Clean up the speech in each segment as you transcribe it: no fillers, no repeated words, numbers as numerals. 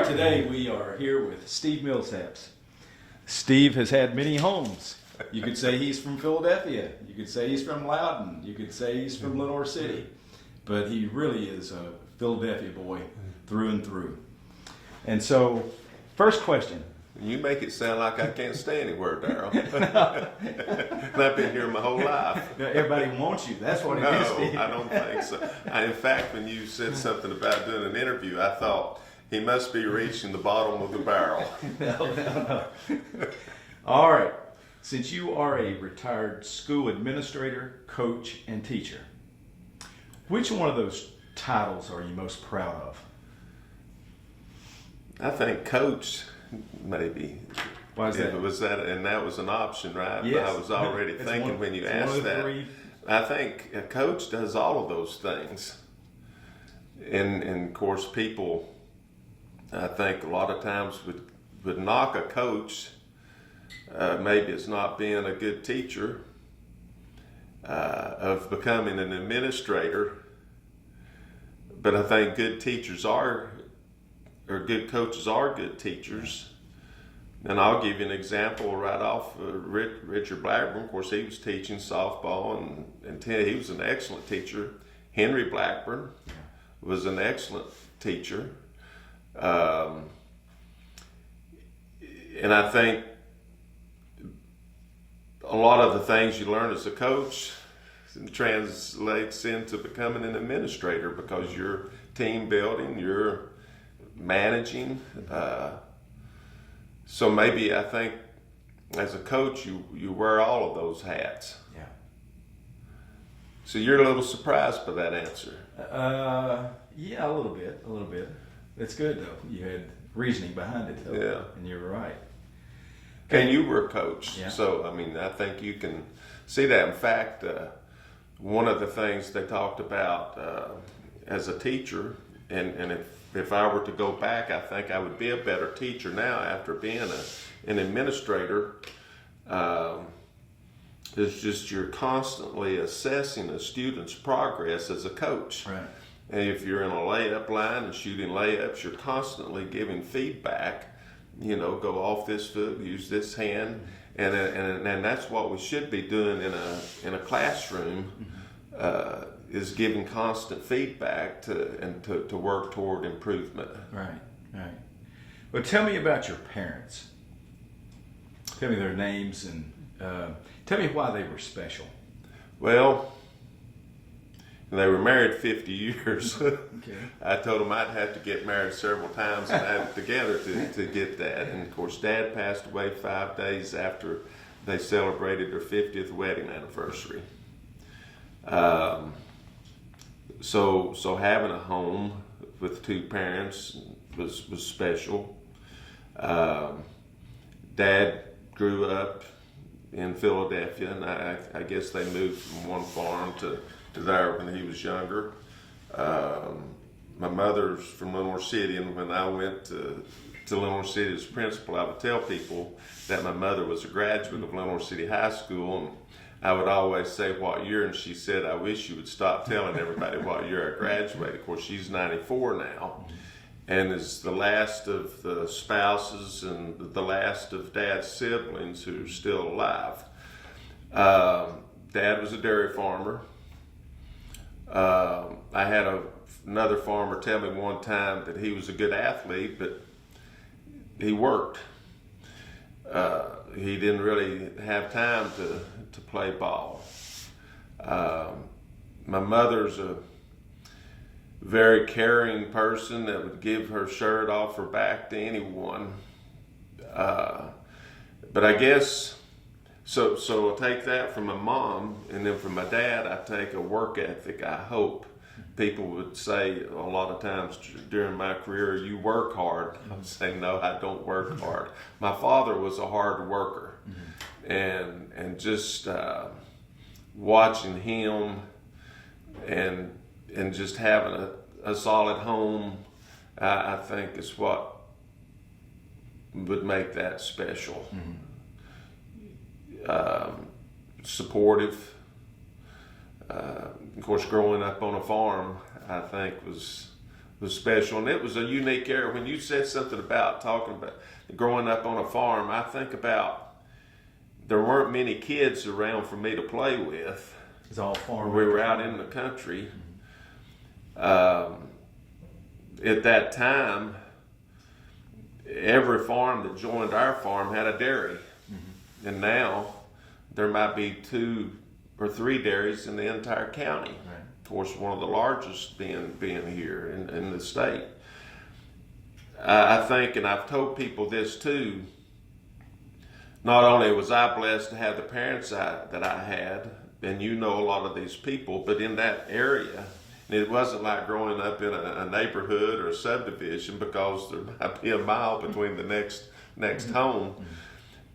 right, today we are here with Steve Millsaps. Steve has had many homes. You could say he's from Philadelphia. You could say he's from Loudon. You could say he's from Lenore City. But he really is a Philadelphia boy through and through. And so, first question. You make it sound like I can't stay anywhere, Darrell. And I've been here my whole life. Everybody wants you. That's what it is, Steve. No, I don't think so. In fact, when you said something about doing an interview, I thought he must be reaching the bottom of the barrel. No. All right. Since you are a retired school administrator, coach, and teacher, which one of those titles are you most proud of? I think coach, maybe. Why is that? If it was that, and that was an option, right? Yes. I was already thinking when you asked that. Three. I think a coach does all of those things. And of course, people, I think a lot of times would knock a coach, maybe it's not being a good teacher, of becoming an administrator. But I think good teachers or good coaches are good teachers. And I'll give you an example right off. Richard Blackburn, of course, he was teaching softball, and he was an excellent teacher. Henry Blackburn was an excellent teacher. And I think a lot of the things you learn as a coach translates into becoming an administrator, because you're team building, you're managing. So maybe I think as a coach you wear all of those hats. Yeah. So you're a little surprised by that answer. Yeah, a little bit. That's good though. You had reasoning behind it though. Yeah. And you were right. And you were a coach. Yeah. So I mean, I think you can see that. In fact, one of the things they talked about as a teacher, and if I were to go back, I think I would be a better teacher now after being an administrator. It's just you're constantly assessing a student's progress as a coach. Right. And if you're in a layup line and shooting layups, you're constantly giving feedback. You know, go off this foot, use this hand, and that's what we should be doing in a classroom. Is giving constant feedback to work toward improvement. Right. Well, tell me about your parents. Tell me their names and tell me why they were special. Well, they were married 50 years. Okay. I told them I'd have to get married several times and add it together to get that. And of course, Dad passed away 5 days after they celebrated their 50th wedding anniversary. So having a home with two parents was special. Dad grew up in Philadelphia, and I guess they moved from one farm to there when he was younger. My mother's from Lenore City, and when I went to Lenore City as principal, I would tell people that my mother was a graduate of Lenore City High School, and I would always say what year, and she said, I wish you would stop telling everybody what year I graduated. Of course, she's 94 now, and is the last of the spouses and the last of Dad's siblings who are still alive. Dad was a dairy farmer. I had another farmer tell me one time that he was a good athlete, but he worked. He didn't really have time to play ball. My mother's a very caring person that would give her shirt off her back to anyone. But I guess, so I'll take that from my mom, and then from my dad, I take a work ethic. I hope people would say a lot of times during my career, you work hard. I would say, no, I don't work hard. My father was a hard worker. And just watching him and just having a solid home, I think is what would make that special. Supportive. Of course, growing up on a farm, I think was was special, and it was a unique era. When you said something about talking about growing up on a farm, I think about there weren't many kids around for me to play with. It's all farm. We were out in the country. At that time, every farm that joined our farm had a dairy. And now there might be 2 or 3 dairies in the entire county. Right. Of course, one of the largest being here in the state. I think, and I've told people this too, not only was I blessed to have the parents that I had, and you know a lot of these people, but in that area, and it wasn't like growing up in a neighborhood or a subdivision, because there might be a mile between the next home.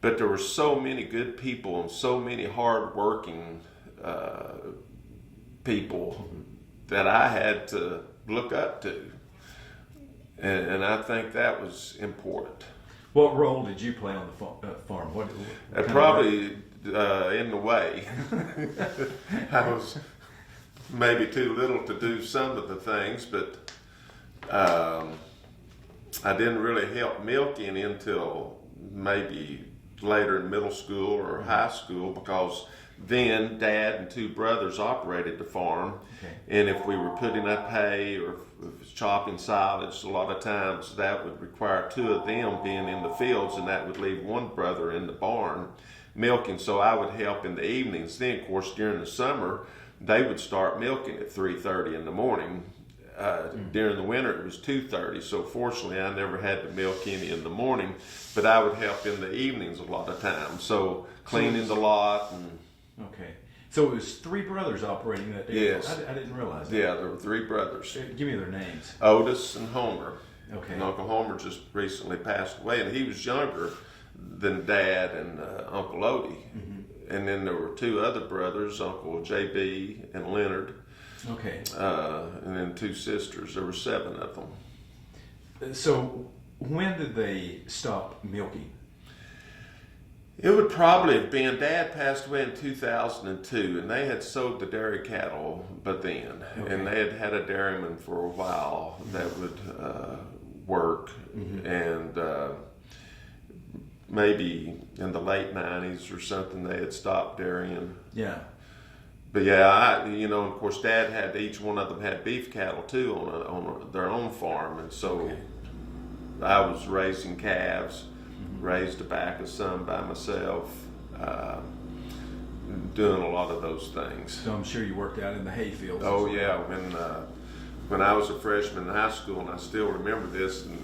But there were so many good people and so many hard-working people that I had to look up to. And I think that was important. What role did you play on the farm? What Probably in the way. I was maybe too little to do some of the things, but I didn't really help milk any until maybe later in middle school or high school, because then Dad and 2 brothers operated the farm. Okay. And if we were putting up hay or chopping silage, a lot of times that would require 2 of them being in the fields, and that would leave 1 brother in the barn milking. So I would help in the evenings. Then, of course, during the summer, they would start milking at 3:30 in the morning. During the winter, it was 2:30. So fortunately, I never had to milk any in the morning, but I would help in the evenings a lot of times. So cleaning the lot and. Okay. So it was 3 brothers operating that day? Yes. I didn't realize that. Yeah, there were 3 brothers. Give me their names. Otis and Homer. Okay. And Uncle Homer just recently passed away, and he was younger than Dad and Uncle Odie. And then there were 2 other brothers, Uncle J.B. and Leonard. Okay. And then 2 sisters. There were 7 of them. So when did they stop milking? It would probably have been, Dad passed away in 2002, and they had sold the dairy cattle but then. Okay. And they had had a dairyman for a while that would work. And maybe in the late 90s or something, they had stopped dairying. Yeah. But yeah, of course, Dad had, each one of them had beef cattle too on their own farm. And so I was raising calves. Raised a back of some by myself, doing a lot of those things. So I'm sure you worked out in the hay fields. Oh yeah, when I was a freshman in high school, and I still remember this, and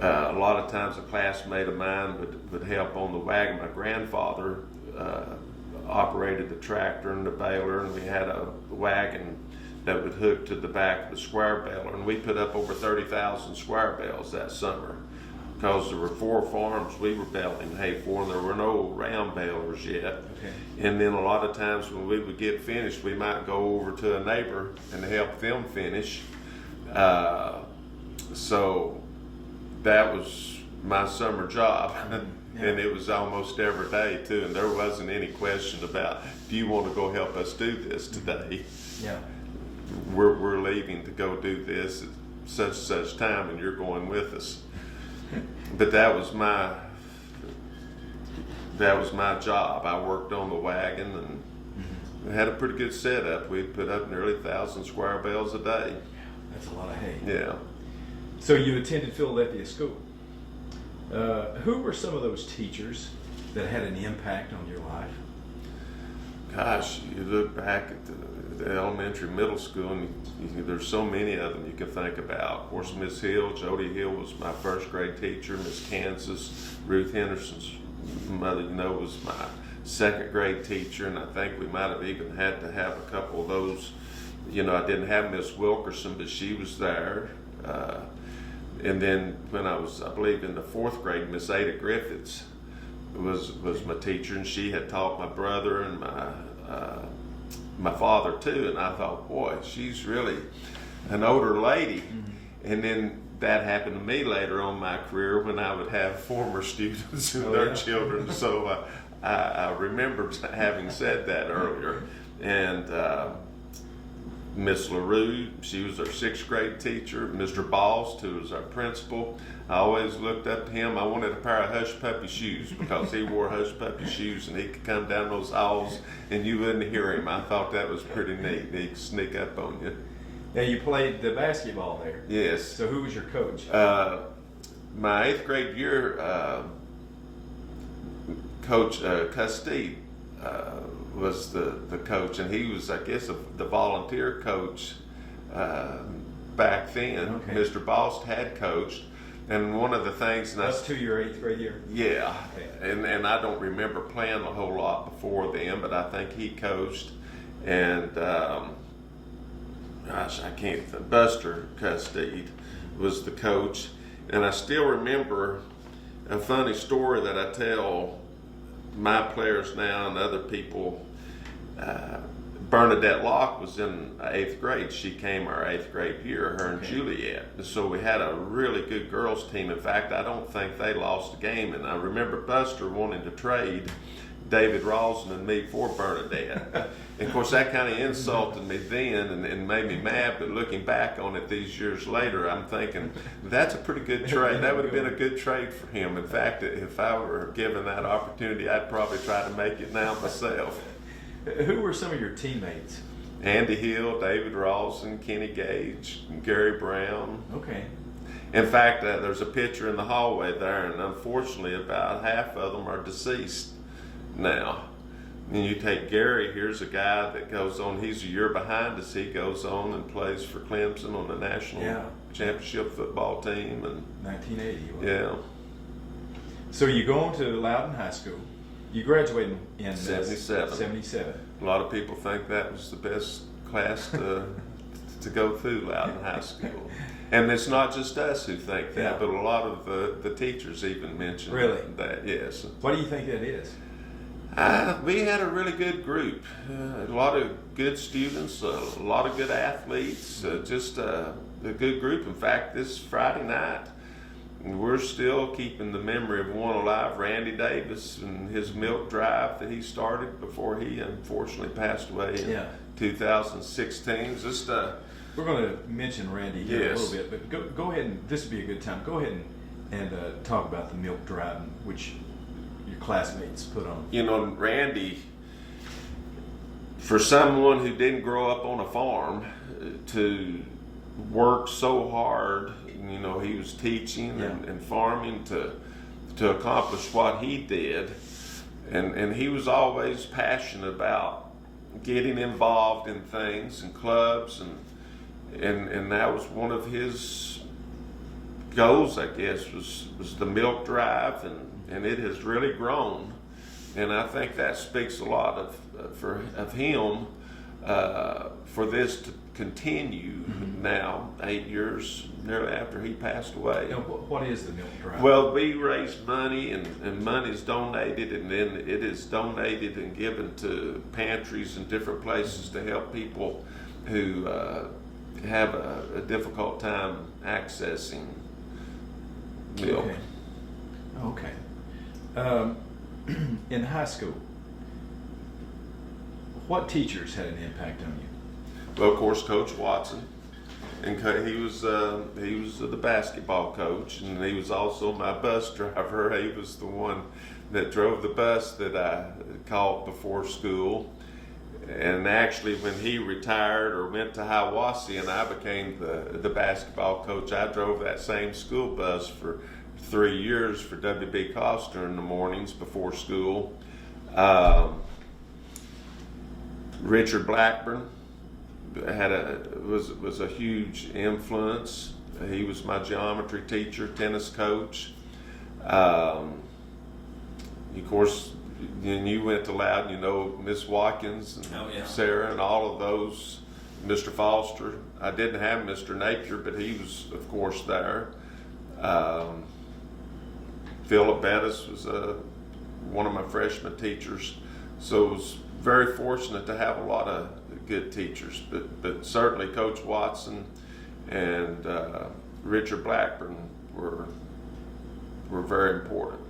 a lot of times a classmate of mine would help on the wagon. My grandfather operated the tractor and the baler, and we had a wagon that would hook to the back of the square baler, and we put up over 30,000 square bales that summer. Because there were 4 farms we were baling hay for, and there were no round balers yet. Okay. And then a lot of times when we would get finished, we might go over to a neighbor and help them finish. So that was my summer job. And it was almost every day too, and there wasn't any question about, do you want to go help us do this today? Yeah. We're leaving to go do this at such and such time, and you're going with us. But that was my job. I worked on the wagon and had a pretty good setup. We'd put up nearly 1,000 square bales a day. That's a lot of hay. Yeah. So you attended Philadelphia school. Who were some of those teachers that had an impact on your life? Gosh, you look back at the elementary, middle school, and there's so many of them you can think about. Of course, Miss Hill, Jody Hill was my first grade teacher. Miss Kansas, Ruth Henderson's mother, was my second grade teacher, and I think we might have even had to have a couple of those. I didn't have Miss Wilkerson, but she was there. And then when I was, I believe, in the 4th grade, Miss Ada Griffiths was my teacher, and she had taught my brother and my father too. And I thought, boy, she's really an older lady. And then that happened to me later on in my career when I would have former students and their children. So I remember having said that earlier. And Miss LaRue, she was our 6th grade teacher. Mr. Bost, who was our principal. I always looked up to him. I wanted a pair of hush puppy shoes because he wore hush puppy shoes and he could come down those halls and you wouldn't hear him. I thought that was pretty neat. He could sneak up on you. Now, you played the basketball there. Yes. So who was your coach? My 8th grade year, Coach Custede was the coach, and he was, I guess, the volunteer coach back then. Okay. Mr. Bost had coached, and one of the things... That's to your 8th grade year? Yeah, okay. and I don't remember playing a whole lot before then, but I think he coached, and Buster Custede was the coach, and I still remember a funny story that I tell my players now and other people. Bernadette Locke was in 8th grade. She came our 8th grade year, her and Juliet. So we had a really good girls team. In fact, I don't think they lost a game. And I remember Buster wanting to trade David Rawson and me for Bernadette. And of course, that kind of insulted me then and made me mad. But looking back on it these years later, I'm thinking, that's a pretty good trade. That would have been a good trade for him. In fact, if I were given that opportunity, I'd probably try to make it now myself. Who were some of your teammates? Andy Hill, David Rawson, Kenny Gage, Gary Brown. Okay. In fact, there's a picture in the hallway there, and unfortunately about half of them are deceased now. And you take Gary, here's a guy that goes on, he's a year behind us, he goes on and plays for Clemson on the national championship football team. And 1980. Yeah. So you go on to Loudon High School. You graduated in 77. 77. A lot of people think that was the best class to go through Loudon High School. And it's not just us who think that, but a lot of the teachers even mentioned that, yes. What do you think that is? We had a really good group, a lot of good students, a lot of good athletes, just a good group. In fact, this Friday night, we're still keeping the memory of one alive, Randy Davis, and his milk drive that he started before he unfortunately passed away in 2016. Just we're going to mention Randy here a little bit, but go ahead and this would be a good time. Go ahead and talk about the milk drive, which your classmates put on. You know, Randy, for someone who didn't grow up on a farm, to work so hard. You know, he was teaching and farming to accomplish what he did, and he was always passionate about getting involved in things and clubs, and that was one of his goals, I guess, was the milk drive, and it has really grown, and I think that speaks a lot of him for this to continue now, 8 years nearly after he passed away. Now, what is the milk drive? Well, we raise money, and money is donated, and then it is donated and given to pantries and different places to help people who have a difficult time accessing milk. Okay. In high school, what teachers had an impact on you? Well, of course, Coach Watson, and he was the basketball coach, and he was also my bus driver. He was the one that drove the bus that I caught before school. And actually, when he retired or went to Hiawassee and I became the basketball coach, I drove that same school bus for 3 years for W.B. Coster in the mornings before school. Richard Blackburn was a huge influence. He was my geometry teacher, tennis coach. Of course, when you went to Loudon, you know Miss Watkins and Sarah and all of those. Mr. Foster. I didn't have Mr. Napier, but he was, of course, there. Philip Bettis was one of my freshman teachers. So I was very fortunate to have a lot of good teachers, but certainly Coach Watson and Richard Blackburn were very important.